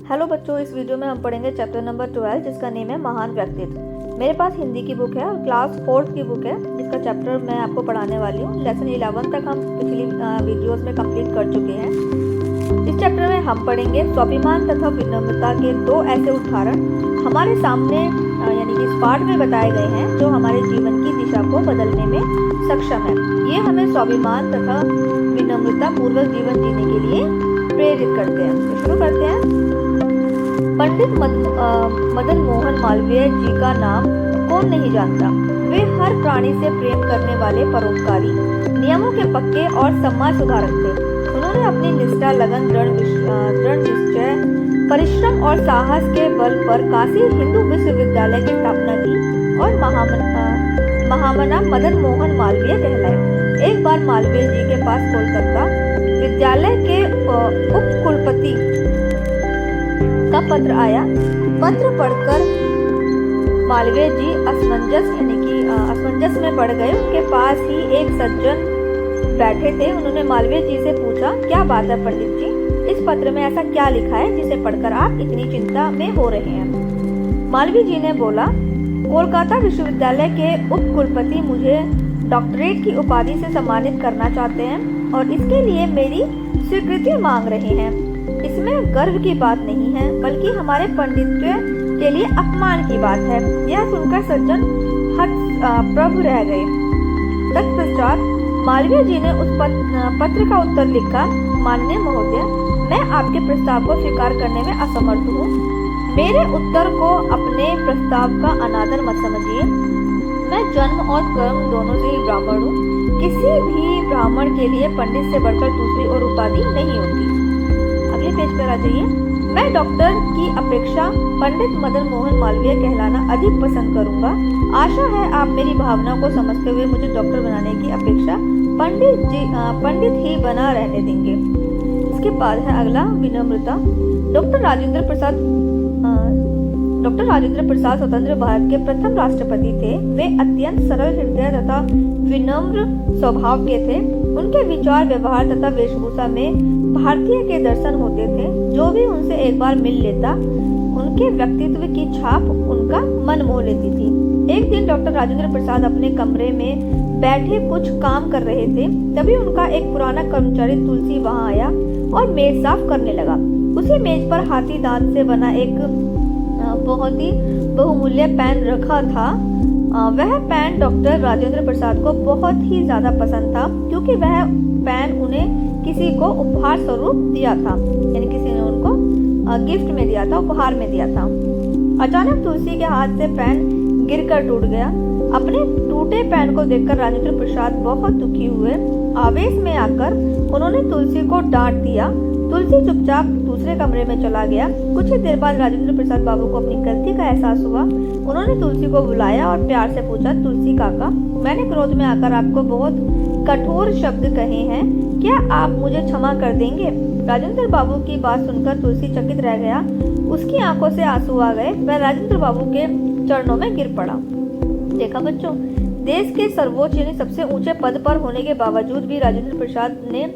Hello बच्चों, इस video में हम पढ़ेंगे चैप्टर नंबर 12 जिसका नेम है महान व्यक्तित्व। मेरे पास हिंदी की बुक है और क्लास 4th की बुक है जिसका चैप्टर मैं आपको पढ़ाने वाली हूँ। लेसन 11 तक हम पिछली वीडियोस में कंप्लीट कर चुके हैं। इस चैप्टर में हम पढ़ेंगे स्वाभिमान तथा विनम्रता के दो ऐसे उदाहरण हमारे सामने यानी कि इस पाठ में बताए गए हैं जो हमारे जीवन की दिशा को बदलने में सक्षम है। ये हमें स्वाभिमान तथा विनम्रता पूर्वक जीवन जीने के लिए प्रेरित करते हैं। तो शुरू करते हैं। पंडित मदन मोहन मालवीय जी का नाम कौन नहीं जानता। वे हर प्राणी से प्रेम करने वाले परोपकारी, नियमों के पक्के और समाज सुधारक थे। उन्होंने अपनी निष्ठा, लगन, दृढ़ निश्चय, परिश्रम और साहस के बल पर काशी हिंदू विश्वविद्यालय की स्थापना की और महामना मदन मोहन मालवीय कहलाए। एक बार मालवीय जी के पास कोलकाता विद्यालय के उप कुलपति का पत्र आया। पत्र पढ़कर मालवीय जी असमंजस में पड़ गए। उनके पास ही एक सज्जन बैठे थे। उन्होंने मालवीय जी से पूछा, क्या बात है पंडित जी, इस पत्र में ऐसा क्या लिखा है जिसे पढ़कर आप इतनी चिंता में हो रहे हैं। मालवीय जी ने बोला, कोलकाता विश्वविद्यालय के उप कुलपति मुझे डॉक्टरेट की उपाधि से सम्मानित करना चाहते हैं और इसके लिए मेरी स्वीकृति मांग रहे हैं। इसमें गर्व की बात नहीं है बल्कि हमारे पंडित्व के लिए अपमान की बात है। यह सुनकर सज्जन हतप्रभ रह गए। तत्पश्चात मालवीय जी ने उस पत्र का उत्तर लिखा, माननीय महोदय, मैं आपके प्रस्ताव को स्वीकार करने में असमर्थ हूँ। मेरे उत्तर को अपने प्रस्ताव का अनादर मत समझिए। मैं जन्म और कर्म दोनों से ही ब्राह्मण हूँ। किसी भी ब्राह्मण के लिए पंडित से बढ़कर दूसरी और उपाधि नहीं होती। अगले पेज पर आ जाइए। मैं डॉक्टर की अपेक्षा पंडित मदन मोहन मालवीय कहलाना अधिक पसंद करूंगा। आशा है आप मेरी भावना को समझते हुए मुझे डॉक्टर बनाने की अपेक्षा पंडित ही बना रहने देंगे। इसके बाद है अगला, विनम्रता। डॉक्टर राजेंद्र प्रसाद स्वतंत्र भारत के प्रथम राष्ट्रपति थे। वे अत्यंत सरल हृदय तथा विनम्र स्वभाव के थे। उनके विचार, व्यवहार तथा वेशभूषा में भारतीय के दर्शन होते थे। जो भी उनसे एक बार मिल लेता, उनके व्यक्तित्व की छाप उनका मन मोह लेती थी। एक दिन डॉक्टर राजेंद्र प्रसाद अपने कमरे में बैठे कुछ काम कर रहे थे। तभी उनका एक पुराना कर्मचारी तुलसी वहां आया और मेज साफ करने लगा। उसी मेज पर हाथी दांत से बना एक बहुत ही बहुमूल्य पेन रखा था। वह पेन डॉक्टर राजेंद्र प्रसाद को बहुत ही ज्यादा पसंद था क्योंकि वह पेन उन्हें किसी को उपहार स्वरूप दिया था, यानी किसी ने उनको गिफ्ट में दिया था, उपहार में दिया था। अचानक तुलसी के हाथ से पेन गिरकर टूट गया। अपने टूटे पेन को देखकर राजेंद्र प्रसाद बहुत दुखी हुए। आवेश में आकर उन्होंने तुलसी को डांट दिया। तुलसी चुपचाप दूसरे कमरे में चला गया। कुछ ही देर बाद राजेंद्र प्रसाद बाबू को अपनी गलती का एहसास हुआ। उन्होंने तुलसी को बुलाया और प्यार से पूछा, तुलसी काका, मैंने क्रोध में आकर आपको बहुत कठोर शब्द कहे हैं, क्या आप मुझे क्षमा कर देंगे। राजेंद्र बाबू की बात सुनकर तुलसी चकित रह गया। उसकी आंखों से आंसू आ गए। वह राजेंद्र बाबू के चरणों में गिर पड़ा। देखा बच्चों, देश के सर्वोच्च यानी सबसे ऊंचे पद पर होने के बावजूद भी राजेंद्र प्रसाद ने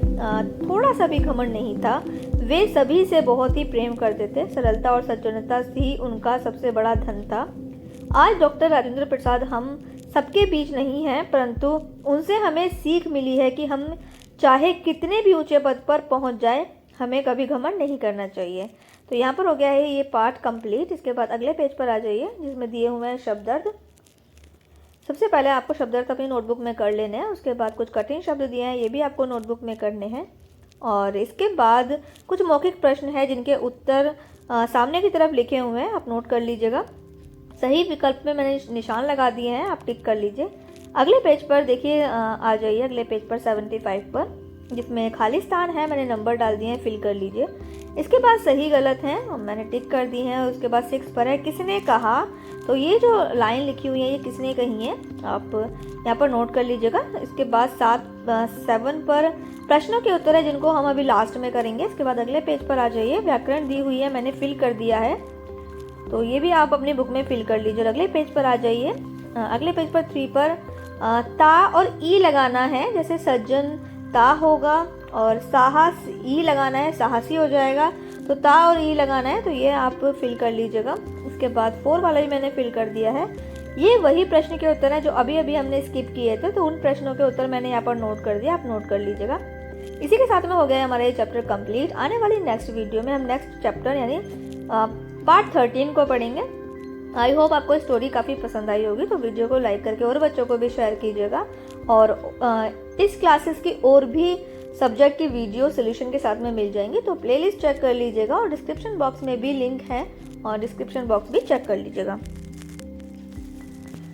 थोड़ा सा भी घमंड नहीं था। वे सभी से बहुत ही प्रेम करते थे। सरलता और सज्जनता ही उनका सबसे बड़ा धन था। आज डॉक्टर राजेंद्र प्रसाद हम सबके बीच नहीं हैं, परंतु उनसे हमें सीख मिली है कि हम चाहे कितने भी ऊंचे पद पर पहुंच जाए, हमें कभी घमंड नहीं करना चाहिए। तो यहाँ पर हो गया है ये पार्ट कंप्लीट। इसके बाद अगले पेज पर आ जाइए जिसमें दिए हुए हैं शब्दार्थ। सबसे पहले आपको शब्दार्थ अपनी नोटबुक में कर लेने हैं। उसके बाद कुछ कठिन शब्द दिए हैं, ये भी आपको नोटबुक में करने हैं। और इसके बाद कुछ मौखिक प्रश्न है जिनके उत्तर सामने की तरफ लिखे हुए हैं, आप नोट कर लीजिएगा। सही विकल्प में मैंने निशान लगा दिए हैं, आप टिक कर लीजिए। अगले पेज पर देखिए, आ जाइए अगले पेज पर 75 पर, जिसमें खाली स्थान है, मैंने नंबर डाल दिए हैं, फिल कर लीजिए। इसके बाद सही गलत हैं मैंने टिक कर दी हैं। उसके बाद 6 पर है, किसने कहा। तो ये जो लाइन लिखी हुई है ये किसने कही है, आप यहाँ पर नोट कर लीजिएगा। इसके बाद 7 पर प्रश्नों के उत्तर है जिनको हम अभी लास्ट में करेंगे। इसके बाद अगले पेज पर आ जाइए। व्याकरण दी हुई है, मैंने फिल कर दिया है, तो ये भी आप अपनी बुक में फिल कर लीजिए। अगले पेज पर आ जाइए। अगले पेज पर 3 पर ता और ई लगाना है। जैसे सज्जन ता होगा और साहस ई लगाना है, साहसी हो जाएगा। तो तो ता और ई लगाना है, तो ये आप फिल कर लीजिएगा। उसके बाद 4 वाला भी मैंने फिल कर दिया है। ये वही प्रश्न के उत्तर हैं जो अभी अभी हमने स्किप किए थे, तो उन प्रश्नों के उत्तर मैंने यहाँ पर नोट कर दिया, आप नोट कर लीजिएगा। इसी के साथ में हो गया हमारा ये चैप्टर कंप्लीट। आने वाली नेक्स्ट वीडियो में हम नेक्स्ट चैप्टर यानी पार्ट 13 को पढ़ेंगे। आई होप आपको स्टोरी काफ़ी पसंद आई होगी, तो वीडियो को लाइक करके और बच्चों को भी शेयर कीजिएगा। और इस क्लासेस की और भी सब्जेक्ट की वीडियो सोल्यूशन के साथ में मिल जाएंगी, तो प्लेलिस्ट चेक कर लीजिएगा और डिस्क्रिप्शन बॉक्स में भी लिंक है, और डिस्क्रिप्शन बॉक्स भी चेक कर लीजिएगा।